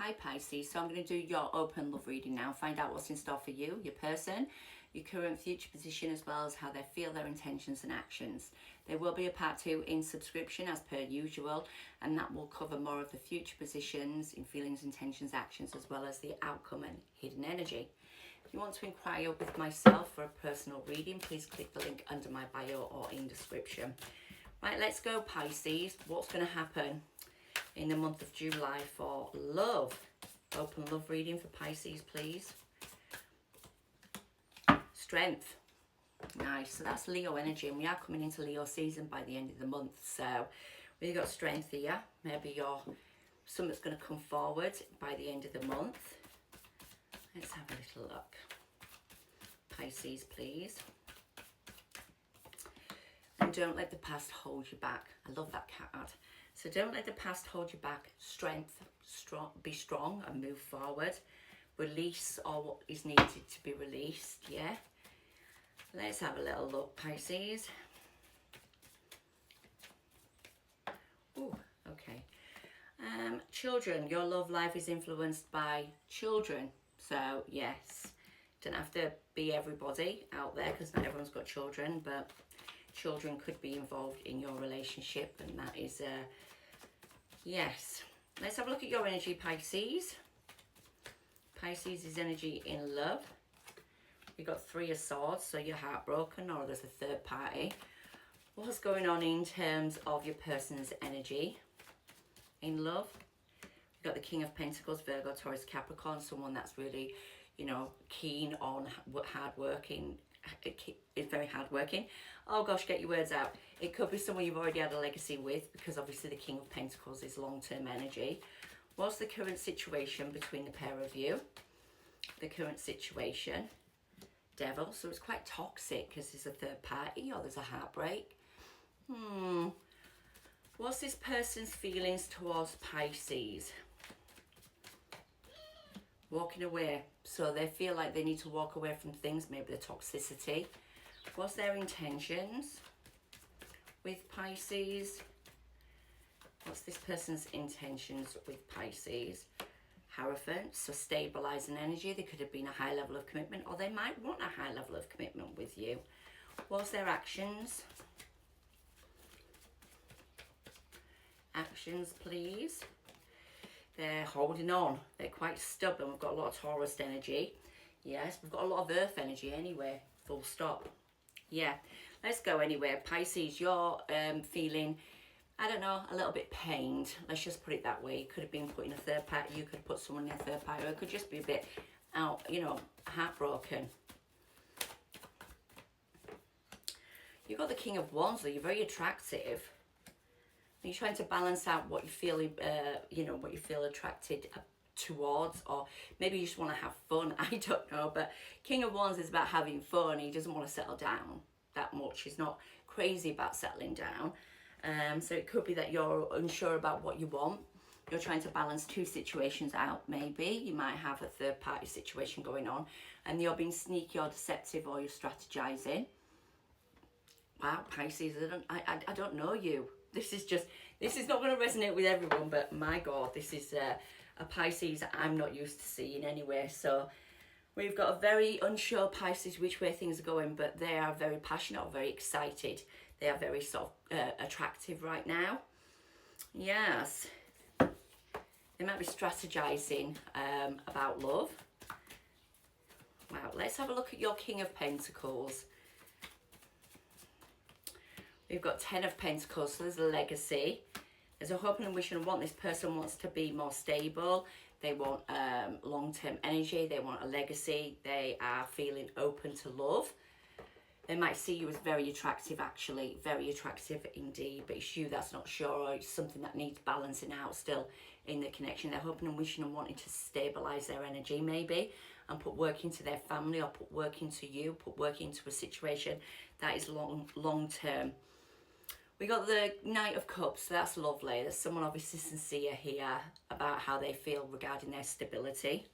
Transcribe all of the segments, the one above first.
Hi Pisces, so I'm going to do your open love reading now, find out what's in store for you, your person, your current future position, as well as how they feel, their intentions and actions. There will be a part 2 in subscription as per usual, and that will cover more of the future positions in feelings, intentions, actions, as well as the outcome and hidden energy. If you want to inquire with myself for a personal reading, please click the link under my bio or in description. Right, let's go Pisces. What's going to happen in the month of July for love? Open love reading for Pisces, please. Strength. Nice. So that's Leo energy, and we are coming into Leo season by the end of the month. So we've got strength here. Maybe something's going to come forward by the end of the month. Let's have a little look. Pisces, please. And don't let the past hold you back. I love that card. So don't let the past hold you back. Strength, be strong and move forward. Release all what is needed to be released, yeah? Let's have a little look, Pisces. Oh, okay. Children, your love life is influenced by children. So, yes, don't have to be everybody out there because not everyone's got children, but children could be involved in your relationship, and that is, yes. Let's have a look at your energy, Pisces. Pisces is energy in love. You've got 3 of Swords, so you're heartbroken or there's a third party. What's going on in terms of your person's energy in love? You've got the King of Pentacles, Virgo, Taurus, Capricorn, someone that's really, you know, keen on hard-working, is very hard-working. Oh gosh, get your words out. It could be someone you've already had a legacy with, because obviously the King of Pentacles is long-term energy. What's the current situation between the pair of you? The current situation, Devil. So it's quite toxic because there's a third party or there's a heartbreak. What's this person's feelings towards Pisces? Walking away. So they feel like they need to walk away from things, maybe the toxicity. What's their intentions with Pisces? What's this person's intentions with Pisces? Hierophant, so stabilizing energy. There could have been a high level of commitment, or they might want a high level of commitment with you. What's their actions? Actions, please. They're holding on. They're quite stubborn. We've got a lot of Taurus energy. Yes, we've got a lot of Earth energy anyway. Full stop. Yeah, let's go anyway. Pisces, you're feeling, I don't know, a little bit pained. Let's just put it that way. You could have been put in a third party. You could have put someone in a third party. Or it could just be a bit out, you know, heartbroken. You've got the King of Wands, though. You're very attractive. You're trying to balance out what you feel, you know, what you feel attracted towards, or maybe you just want to have fun. I don't know, but King of Wands is about having fun. He doesn't want to settle down that much. He's not crazy about settling down. So it could be that you're unsure about what you want. You're trying to balance 2 situations out, maybe. You might have a third party situation going on, and you're being sneaky or deceptive, or you're strategizing. Wow, Pisces, I don't know you. This is not going to resonate with everyone, but my God, this is a Pisces I'm not used to seeing anyway. So we've got a very unsure Pisces which way things are going, but they are very passionate or very excited. They are very sort of attractive right now. Yes. They might be strategizing about love. Wow, let's have a look at your King of Pentacles. We've got 10 of Pentacles, so there's a legacy. There's a hope and a wish and want. This person wants to be more stable. They want long-term energy. They want a legacy. They are feeling open to love. They might see you as very attractive, actually. Very attractive indeed. But it's you that's not sure, or it's something that needs balancing out still in the connection. They're hoping and wishing and wanting to stabilize their energy, maybe, and put work into their family, or put work into you, put work into a situation that is long-term. We got the Knight of Cups, so that's lovely. There's someone obviously sincere here about how they feel regarding their stability.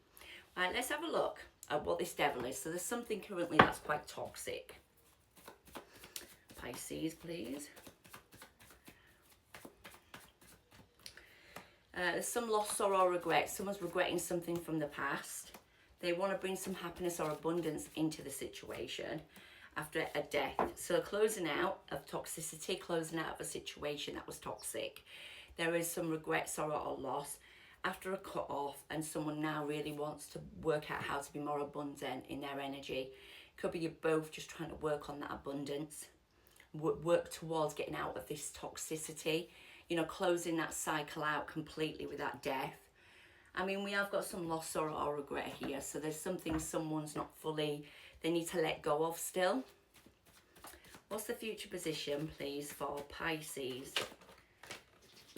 Right, let's have a look at what this Devil is. So there's something currently that's quite toxic. Pisces, please. There's some loss, sorrow, or regret. Someone's regretting something from the past. They want to bring some happiness or abundance into the situation after a death. So closing out of toxicity, closing out of a situation that was toxic. There is some regret, sorrow, or loss after a cut off, and someone now really wants to work out how to be more abundant in their energy. Could be you're both just trying to work on that abundance, work towards getting out of this toxicity, you know, closing that cycle out completely with that death. I mean, we have got some loss, sorrow, or regret here. So there's something someone's not fully, they need to let go of still. What's the future position, please, for Pisces?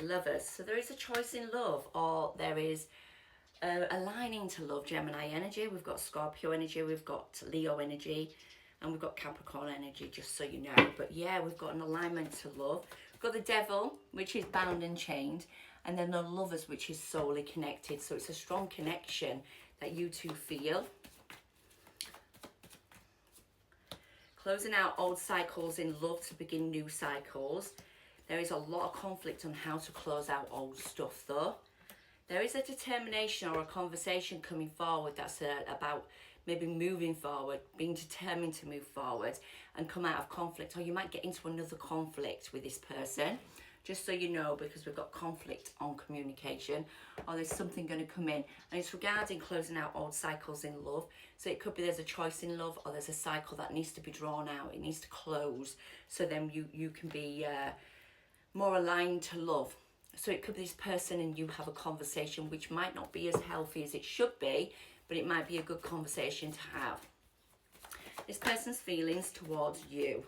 Lovers. So there is a choice in love, or there is aligning to love. Gemini energy, we've got Scorpio energy, we've got Leo energy, and we've got Capricorn energy, just so you know. But yeah, we've got an alignment to love. We've got the Devil, which is bound and chained, and then the Lovers, which is soully connected. So it's a strong connection that you two feel. Closing out old cycles in love to begin new cycles. There is a lot of conflict on how to close out old stuff though. There is a determination or a conversation coming forward that's about maybe moving forward, being determined to move forward and come out of conflict. Or you might get into another conflict with this person, just so you know, because we've got conflict on communication, or there's something going to come in. And it's regarding closing out old cycles in love. So it could be there's a choice in love, or there's a cycle that needs to be drawn out. It needs to close, so then you can be more aligned to love. So it could be this person and you have a conversation which might not be as healthy as it should be, but it might be a good conversation to have. This person's feelings towards you.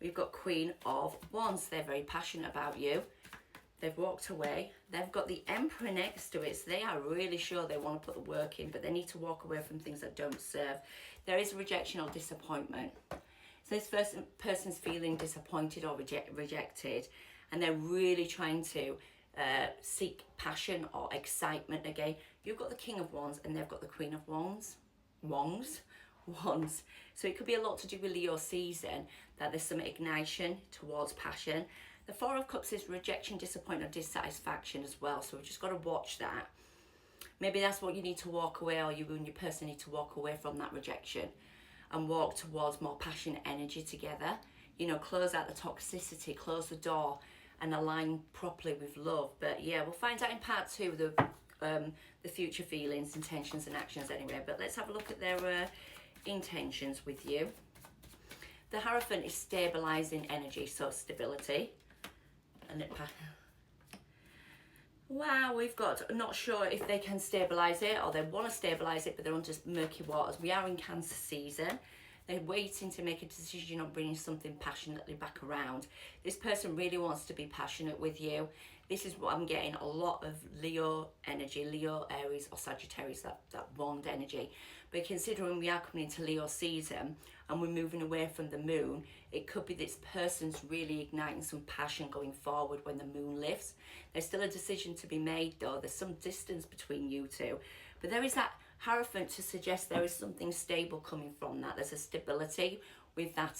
We've got Queen of Wands. They're very passionate about you. They've walked away. They've got the Emperor next to it. So they are really sure they want to put the work in, but they need to walk away from things that don't serve. There is rejection or disappointment. So this person's feeling disappointed or rejected, and they're really trying to seek passion or excitement again. You've got the King of Wands and they've got the Queen of Wands. Wands. So it could be a lot to do with Leo season, that there's some ignition towards passion. The Four of Cups is rejection, disappointment, dissatisfaction as well. So we've just got to watch that. Maybe that's what you need to walk away, or you and your person need to walk away from that rejection and walk towards more passionate energy together. You know, close out the toxicity, close the door and align properly with love. But yeah, we'll find out in part 2 the future feelings, intentions and actions anyway. But let's have a look at their intentions with you. The Hierophant is stabilizing energy, so stability. And wow, we've got not sure if they can stabilize it, or they want to stabilize it, but they're under murky waters. We are in Cancer season. They're waiting to make a decision on bringing something passionately back around. This person really wants to be passionate with you. This is what I'm getting, a lot of Leo energy, Leo, Aries or Sagittarius, that wand energy. But considering we are coming into Leo season and we're moving away from the moon, it could be this person's really igniting some passion going forward when the moon lifts. There's still a decision to be made though. There's some distance between you two. But there is that Hierophant to suggest there is something stable coming from that. There's a stability with that,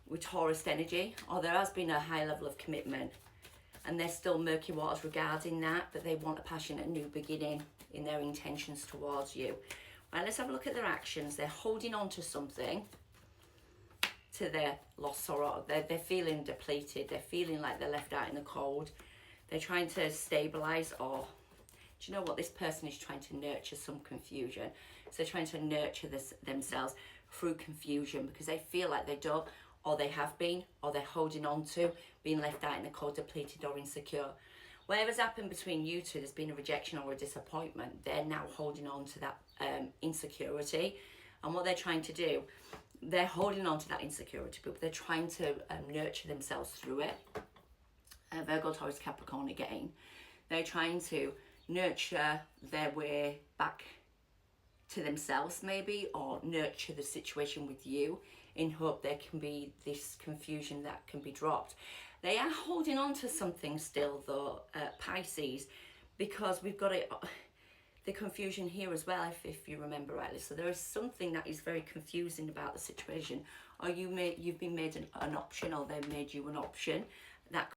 with Taurus energy, or there has been a high level of commitment. And there's still murky waters regarding that, but they want a passionate new beginning in their intentions towards you. Right, let's have a look at their actions. They're holding on to something, to their loss, sorrow. They're feeling depleted. They're feeling like they're left out in the cold. They're trying to stabilize, or do you know what? This person is trying to nurture some confusion. So they're trying to nurture themselves through confusion, because they feel like they don't, or they have been, or they're holding on to being left out in the cold, depleted or insecure. Whatever's happened between you two, there's been a rejection or a disappointment. They're now holding on to that insecurity. And what they're trying to do, they're holding on to that insecurity, but they're trying to nurture themselves through it. Virgo, Taurus, Capricorn again. They're trying to nurture their way back to themselves maybe, or nurture the situation with you in hope there can be this confusion that can be dropped. They are holding on to something still though, Pisces, because we've got it, the confusion here as well, if you remember rightly. So there is something that is very confusing about the situation, or you've been made an option, or they've made you an option. That